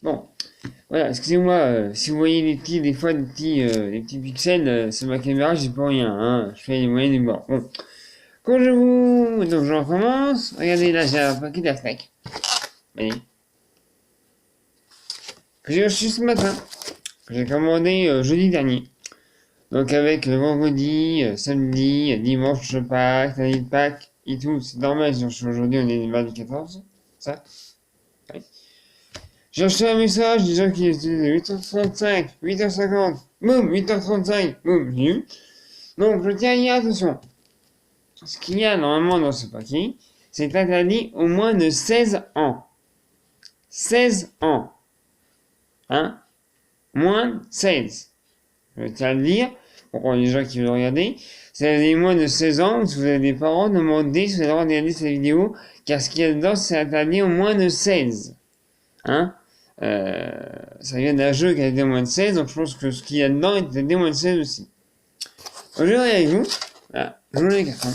Bon, voilà, excusez-moi, si vous voyez des fois des petits pixels, c'est ma caméra, j'y peux rien, hein, je fais les moyens du bord. Bon, donc je recommence, regardez là, j'ai un paquet d'affaires, voyez, que j'ai reçu ce matin, que j'ai commandé jeudi dernier. Donc avec vendredi, samedi, dimanche de Pâques, lundi de Pâques et tout, c'est normal, j'ai reçu aujourd'hui, on est le mardi 14, ça. Ouais. J'ai reçu un message disant qu'il était 8h35, 8h50, boum, 8h35, boum, j'ai eu. Donc je tiens à dire attention. Ce qu'il y a normalement dans ce paquet, c'est interdit au moins de 16 ans. 16 ans. Hein? Moins de 16. Je tiens à le dire, pour les gens qui veulent regarder. Si vous avez moins de 16 ans, ou si vous avez des parents, demandez si vous avez le droit de regarder cette vidéo, car ce qu'il y a dedans, c'est interdit au moins de 16. Hein? Ça vient d'un jeu qui a été moins de 16, donc je pense que ce qu'il y a dedans est interdit moins de 16 aussi. Aujourd'hui avec vous, voilà, je vous les cartons.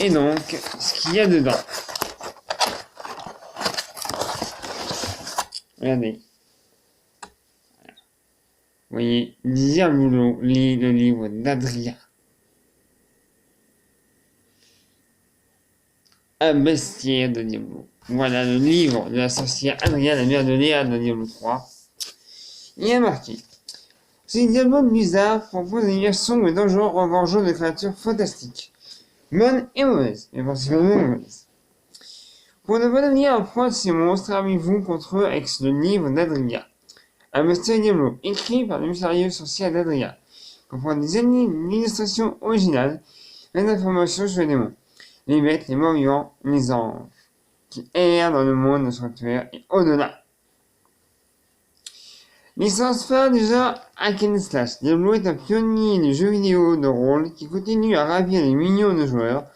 Et donc, ce qu'il y a dedans. Regardez. Vous voyez, Diablo lit le livre d'Adria. Un bestiaire de Diablo. Voilà le livre de la sorcière Adria, la mère de Léa de Diablo 3. Il y a marqué. Si Diablo Blizzard propose une univers sombre et dangereux revanchant de créatures fantastiques. Bonnes et mauvaises, et principalement mauvaises. Pour ne pas devenir un proie de ces monstres, armez-vous contre eux avec le livre d'Adria. Un bestiaire Diablo, écrit par le mystérieux sorcier d'Adria, comprend des illustrations originales, des informations sur les démons, les bêtes, les morts vivants, les anges, qui errent dans le monde sanctuaire et au-delà. Licence phare du genre Hack and Slash, Diablo est un pionnier du jeu vidéo de rôle qui continue à ravir les millions de joueurs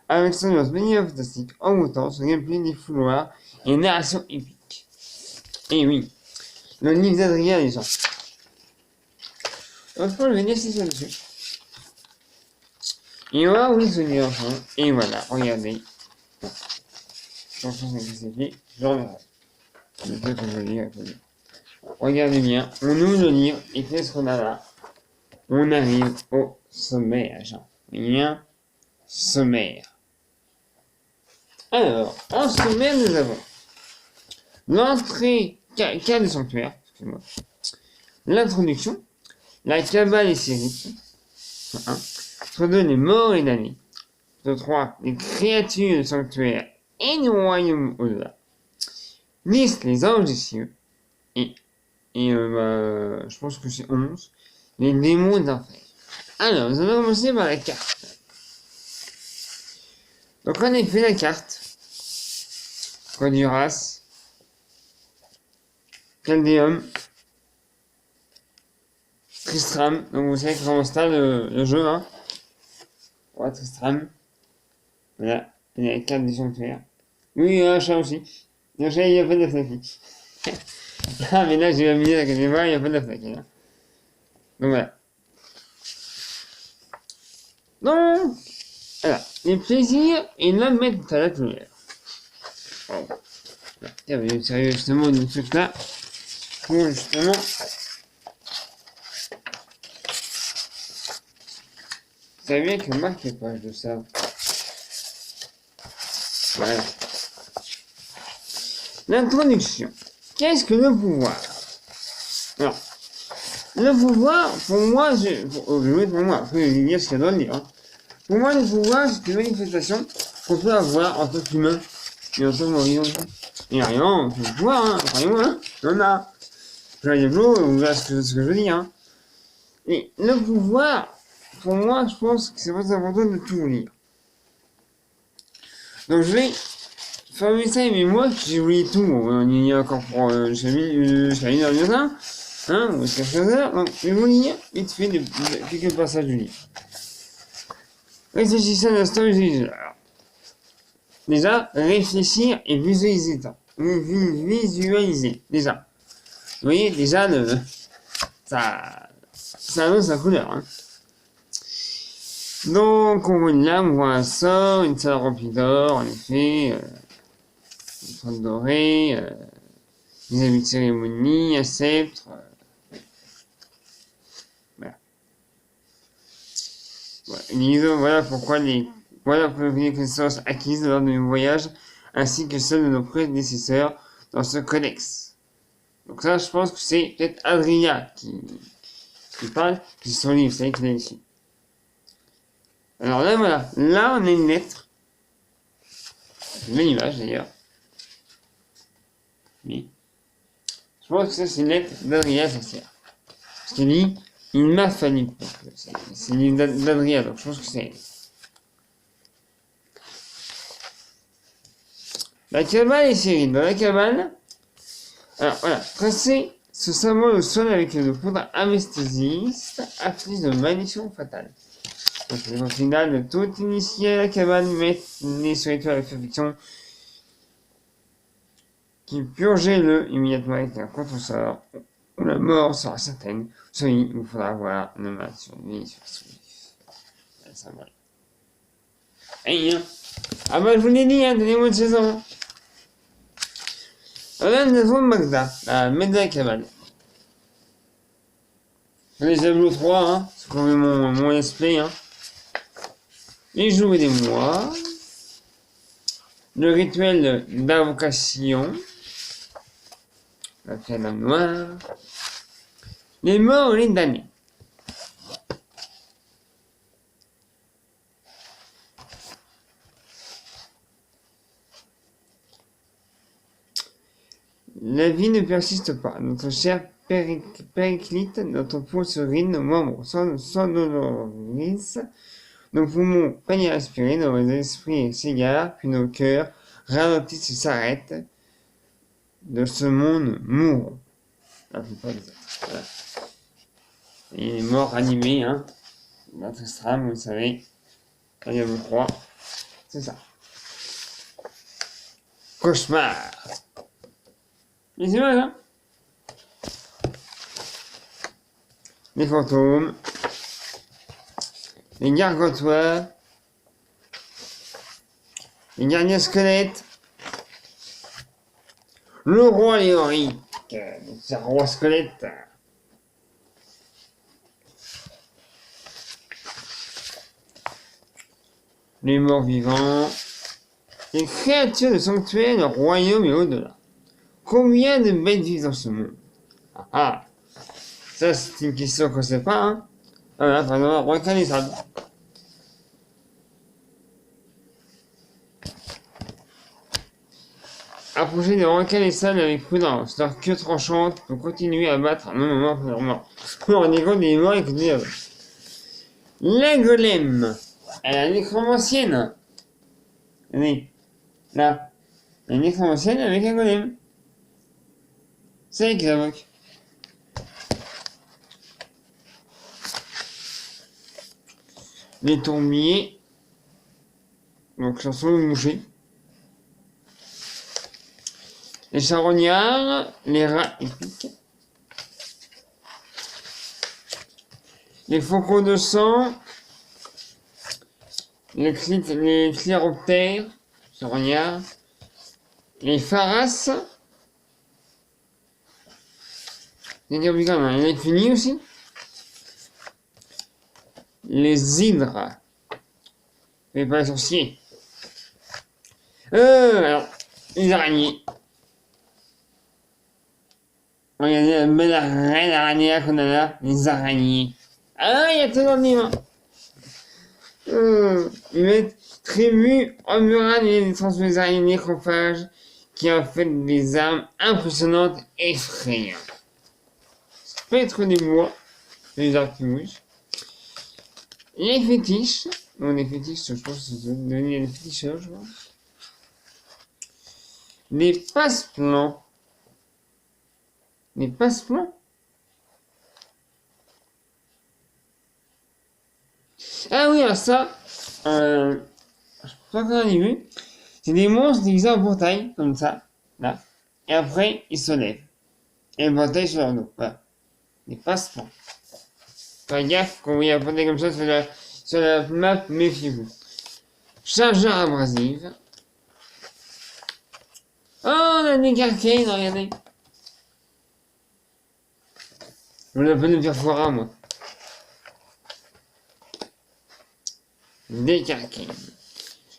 avec son ambiance bénévole fantastique, envoûtant, son gameplay des fouloirs et une narration épique. Et oui, le livre d'Adrien, les gens. Donc, je vais laisser ça dessus. Et on va ouvrir ce livre ensemble. Et voilà, regardez. Bon. Attention, c'est fait. Je reverrai. Je sais que je vais lire. Regardez bien. On ouvre le livre. Et qu'est-ce qu'on a là? On arrive au sommaire, gens. Bien. Sommaire. Alors, en sommaire, nous avons l'entrée, cas de sanctuaire, excusez-moi. L'introduction, la cabale et ses rites. 1. Sur 2, les morts et damnés. Sur 3, les créatures du sanctuaire et du royaume au-delà. Liste les anges des cieux. Et je pense que c'est 11. Les démons d'enfer. Alors, nous allons commencer par la carte. Donc, on a fait la carte. Coduras. Chaldeum. Tristram. Donc, vous savez comment c'est le jeu, hein. Ouais, Tristram. Voilà. Il y a la carte du sanctuaire. Oui, il y a un chat aussi. Le chat, il n'y a pas de flaque. Ah, mais là, j'ai mis la caméra, il n'y a pas de flaque. Hein. Donc, voilà. Donc, voilà. Les plaisirs et l'homme mettent à la couleur. Oh. Tiens, mais sérieux, justement, du truc là. Pour justement. Vous savez bien que Marc est proche de ça. Voilà. L'introduction. Qu'est-ce que le pouvoir? Alors, le pouvoir, pour moi, pour moi, après, je vais dire ce qu'il y a dans le livre. Hein. Pour moi, le pouvoir, c'est une manifestation qu'on peut avoir en tant qu'humain et en tant qu'horizon. Et rien, on peut le pouvoir, hein, croyez-moi, hein, on a. Je vais vous verrez ce que je veux dire. Hein. Et le pouvoir, pour moi, je pense que c'est pas important de tout vous lire. Donc, je vais faire ça, mais moi, j'ai oublié tout. Il y a encore pour, j'ai mis dans le matin. Hein, ou quelque chose là. Donc, je vais vous lire vite fait quelques passages du livre. Réfléchissez un instant, déjà, réfléchir et visualiser. Visualiser, déjà. Vous voyez, déjà, ça annonce la couleur. Hein. Donc, on voit une lame, on voit un sort, une salle remplie d'or, en effet. étoiles dorées, des habits de cérémonie, un sceptre. Voilà. Voilà voilà pour les connaissances acquises lors de nos voyages, ainsi que celles de nos prédécesseurs dans ce codex. Donc ça, je pense que c'est peut-être Adria qui parle, qui son livre, c'est qu'il a écrit. Alors là, voilà. Là, on a une lettre. C'est une belle image, d'ailleurs. Mais je pense que ça, c'est une lettre d'Adria Sorcière. Parce qu'il dit, il m'a fallu. C'est une livre d'Adria, donc je pense que c'est... La cabane est Cyril. Dans la cabane, alors voilà, tracez ce symbole au sol avec une poudre anesthésiste afflige de malédiction fatale. Donc, le final de tout initié à la cabane met les sur l'étoile de perfection qui purgez-le immédiatement avec un contre-sort où la mort sera certaine. Soit il vous faudra avoir une main sur lui sur ce livre. C'est un symbole. Hey, hein. Ah bah je vous l'ai dit, hein, donnez-moi une saison. Alors là, nous avons Magda, la maître de la cabane. Les tableaux 3, hein, c'est quand même mon esprit, hein. Les jours et des mois. Le rituel d'invocation. La pierre d'âme noire. Les morts et les damnés. La vie ne persiste pas. Notre cher Périclite, notre peau se rine, nos membres s'endolorisent, nos poumons peinent à respirer, nos esprits s'égarent, puis nos cœurs ralentissent et s'arrêtent. De ce monde mourront. La plupart des êtres. Voilà. Et les morts animés, hein. Notre Tristram, vous le savez. Quand il y a le 3. C'est ça. Cauchemar. Mais c'est vrai, hein. Les fantômes. Les gargantois. Les gardiens squelettes. Le roi Léoric. C'est un roi squelette. Les morts vivants. Les créatures de sanctuaire, le royaume et au-delà. Combien de bêtes vivent dans ce monde? Ah ah. Ça, c'est une question qu'on ne sait pas, hein. Voilà, par exemple, reconnaissable. Approchez des requins et salles avec prudence. Leur queue tranchante peut continuer à battre un moment pour leur mort. On est compte des morts et continuer à battre. La golem. Elle a une nécromancienne. Regardez. Là. La nécromancienne avec un golem. C'est elle qui l'invoque. Les tourbiers. Donc, chanson mouchée. Les charognards, les rats épiques, les faucons de sang, les cléroptères, charognards, les pharas, les dirbicanes, hein, les funis aussi, les hydres, mais pas les sorciers. Alors, les araignées. Regardez la belle reine araignée qu'on a là, les araignées. Ah, il y a tout dans le livre. Ils mettent tribu, Omuran et les transmis araignées nécrophages qui ont fait des armes impressionnantes et effrayantes. Spectre des bois, les arbres qui bougent. Les fétiches, bon, les fétiches, je pense que c'est devenu les féticheurs, je vois. Les passe-plans. Les passe-plans. Ah oui, alors ça, je pense qu'on a vu. C'est des monstres divisés en portail, comme ça, là. Et après, ils se lèvent. Et le portail sur leur dos, voilà. Les passe-plans. Faites gaffe, quand vous voyez un portail comme ça sur la map, méfiez-vous. Chargeur abrasive. Oh, Nick Arcane, regardez. Je l'appelle le Perfora, moi. Nick Arcane.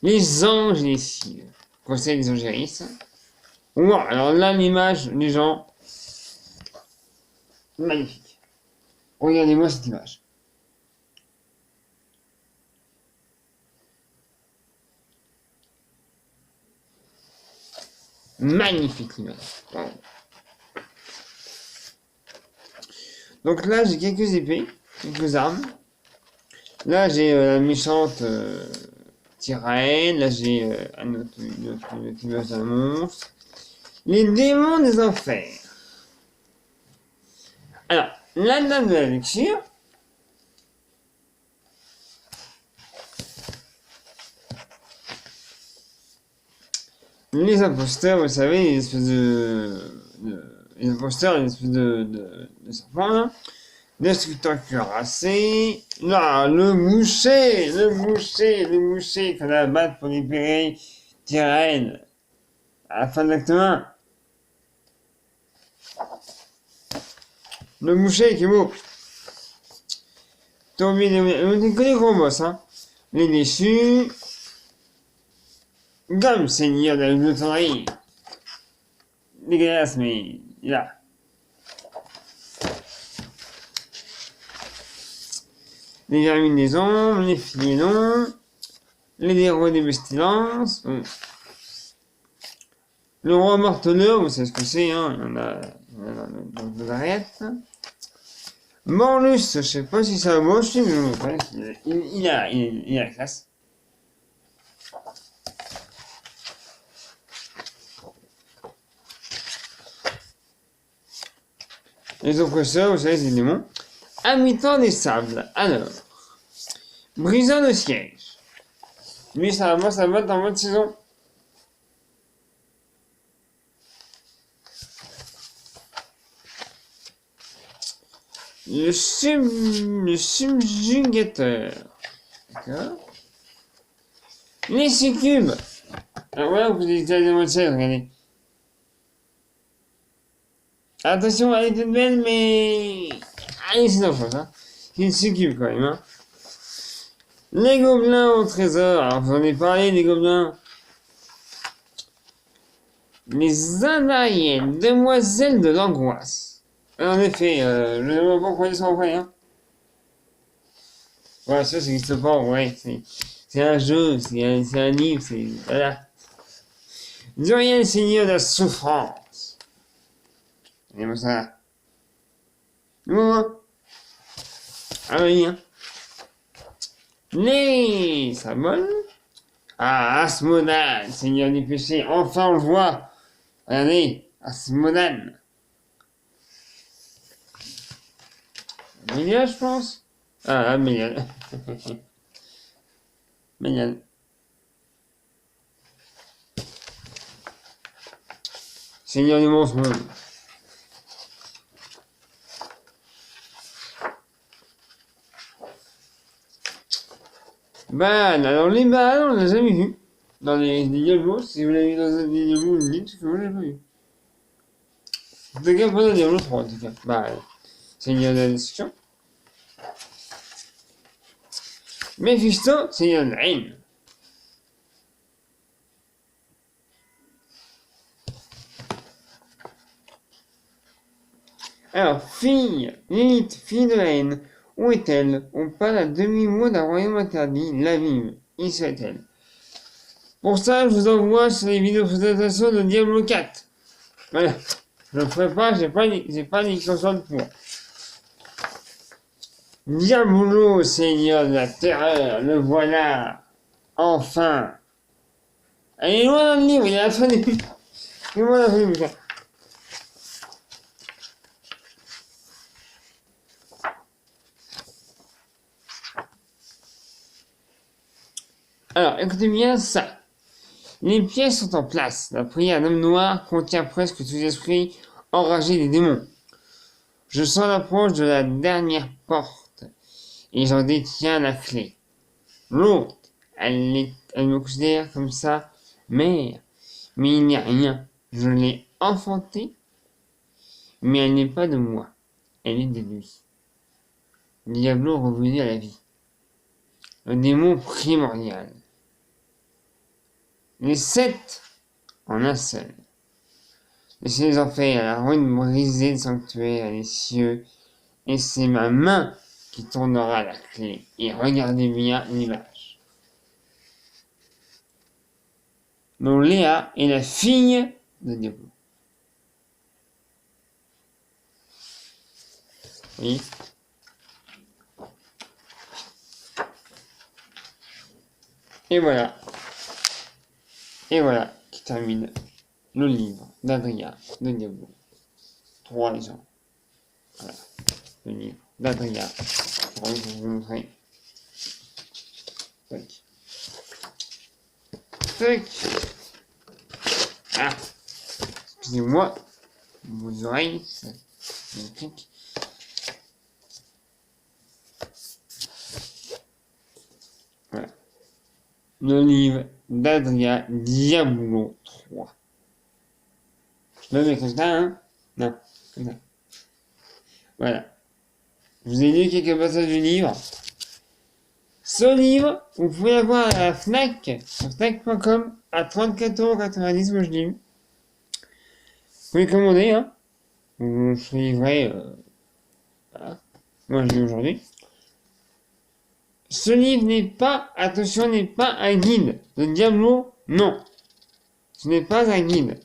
Les anges et les cils. Conseil des angéristes. Wow, alors là, l'image, les gens. Magnifique. Regardez-moi cette image. Magnifique image. Wow. Donc là, j'ai quelques épées, quelques armes. Là, j'ai la méchante Tyraine. Là, j'ai une autre image d'un monstre. Les démons des enfers. Alors, la dame de la lecture. Les imposteurs, vous savez, les espèces les imposteurs, les espèces de serpents, là. Destructeur cuirassé. Là, le boucher qu'on a à battre pour libérer Tyrène à la fin de l'acte 1. Le boucher qui est beau. Tombé que les gros boss, hein. Les déçus. Gomme, seigneur de la bibliothèque. Dégueulasse, mais là. Les vermines des ombres, les filets les héros des bestilences. Le roi marteleur, vous savez ce que c'est, hein, il y en a dans l'arrête. Morlus, je sais pas si ça va moche, mais il a la classe. Les oppresseurs, vous savez, c'est les démons. Habitant des sables, alors. Briseur de siège. Lui, ça va être en mode saison. Le subjugateur. D'accord. Les succubes. Alors voilà, vous avez des modes siège, regardez. Attention, elle est toute belle, mais. Allez, c'est dangereux, hein. C'est une succube quand même, hein. Les gobelins au trésor. Alors, j'en ai parlé des gobelins. Les Anaïennes, demoiselles de l'angoisse. En effet, je ne sais pas pourquoi ils sont vrais, hein. Voilà, ça n'existe pas, ouais. C'est un jeu, c'est un livre, c'est. Voilà. Duriel, seigneur de la souffrance. Regardez-moi ça. Ah oui, hein. Les symboles. Ah, Asmodan, seigneur du péché. Enfin, on le voit. Regardez, Asmodan. Amélia, je pense. Ah, Amélia. Amélia. Seigneur du monstre monde. Ban, alors les balles, on l'a jamais vu. Dans les Diablos, si vous l'avez vu dans un Diablo, vous me dites que moi je l'ai pas vu. En tout cas, pas dans Diablo 3 en tout cas. Bah, Seigneur de la Destruction. Mephisto, Seigneur de la Haine. Alors, fille, Lilith, fille de la haine, où est-elle? On parle à demi-mot d'un royaume interdit, la vive. Y serait-elle? Pour ça, je vous envoie sur les vidéos de présentation de Diablo 4. Voilà. Je ne le ferai pas, j'ai pas les consoles pour. Diablo, seigneur de la terreur, le voilà. Enfin. Elle est loin dans le livre, il est à la fin du... Il est loin dans le livre. Alors, écoutez bien ça. Les pièces sont en place. La prière d'homme noir contient presque tous les esprits enragés des démons. Je sens l'approche de la dernière porte et j'en détiens la clé. L'autre, elle me considère comme ça, mère. Mais il n'y a rien. Je l'ai enfantée, mais elle n'est pas de moi. Elle est de lui. Diablo revenu à la vie. Le démon primordial. Les 7 en un seul. Laissez les enfers, la ruine brisée, le sanctuaire, les cieux, et c'est ma main qui tournera la clé. Et regardez bien l'image. Donc Léa est la fille de Diablo. Oui. Et voilà. Et voilà qui termine le livre d'Adrien de Diablo. 3 ans. Voilà. Le livre d'Adrien. Je vais vous montrer. Tac. Tac. Ah. Excusez-moi. Vos oreilles. Ça me clique. Voilà. Le livre d'Adrien Diablo 3. Je le mets comme ça, hein? Non, comme ça. Voilà. Je vous ai lu quelques passages du livre. Ce livre, vous pouvez l'avoir à la Fnac, sur Fnac.com, à 34,90 €, moi je l'ai eu. Vous pouvez commander, hein. Je suis livré, voilà. Moi je l'ai aujourd'hui. Ce livre n'est pas, attention, n'est pas un guide. Le Diablo, non. Ce n'est pas un guide.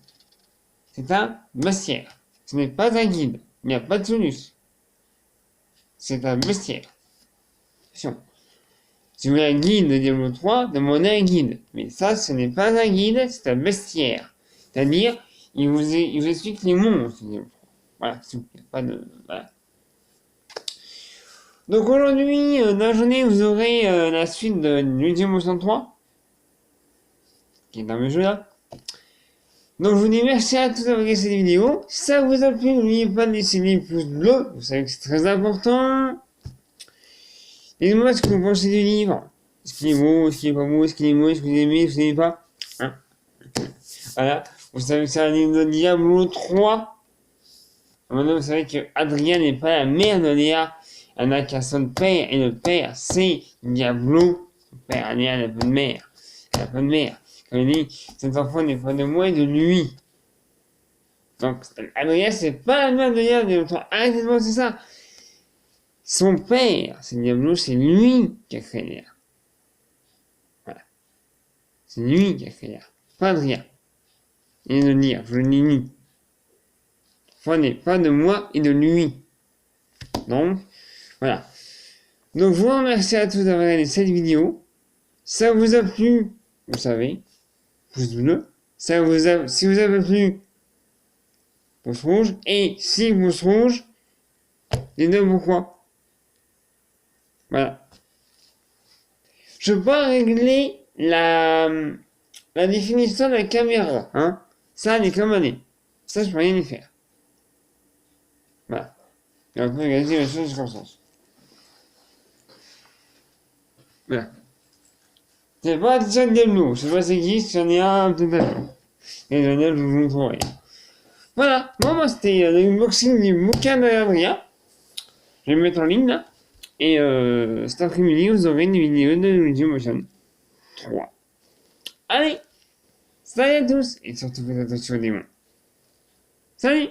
C'est un bestiaire. Ce n'est pas un guide. Il n'y a pas de solution. C'est un bestiaire. Attention. Si vous voulez un guide de Diablo 3, demandez un guide. Mais ça, ce n'est pas un guide, c'est un bestiaire. C'est-à-dire, il vous explique les monstres de Diablo 3. Voilà, il n'y a pas de... Voilà. Donc aujourd'hui, dans la journée, vous aurez la suite de l'Ultimate Motion 3, qui est dans le jeu là. Donc je vous dis merci à tous d'avoir regardé cette vidéo. Si ça vous a plu, n'oubliez pas de laisser les pouces bleus, vous savez que c'est très important. Dites-moi ce que vous pensez du livre. Est-ce qu'il est beau, est-ce qu'il est pas beau, est-ce qu'il est beau, est-ce que vous aimez, est-ce que vous n'aimez pas, hein. Voilà, vous savez que c'est un livre de Diablo 3. Maintenant vous savez que Adrien n'est pas la mère de Léa. Elle n'a qu'un seul père, et le père, c'est Diablo. Le père, Léa n'a pas de mère. Elle n'a pas de mère. Comme il dit, cet enfant n'est pas de moi et de lui. Donc, Adrien, c'est pas la mère de Léa, de l'autre. Arrêtez de penser ça. Son père, c'est Diablo, c'est lui qui a créé Léa. Voilà. C'est lui qui a créé Léa. Pas Adrien. Et de dire, je le nie. L'enfant n'est pas de moi et de lui. Donc, voilà. Donc, je vous remercie à tous d'avoir regardé cette vidéo. Si ça vous a plu, vous savez, pouce bleu. Si vous a plu, pouce rouge. Et si pouce rouge, les deux pourquoi. Voilà. Je peux pas régler la définition de la caméra, hein. Ça, elle est comme elle est. Ça, je peux rien y faire. Voilà. Et on peut regarder les choses comme ça. Voilà. C'est pas déjà Diablo, je sais pas c'est qui, j'en ai un peut-être à jour. Et j'en ai, je vous montrerai. Voilà, bon, moi c'était l'unboxing du bouquin d'Adrien. Je vais le mettre en ligne là. Et cet après-midi, vous aurez une vidéo de Luigi Motion 3. Allez, salut à tous, et surtout faites attention aux démons. Salut!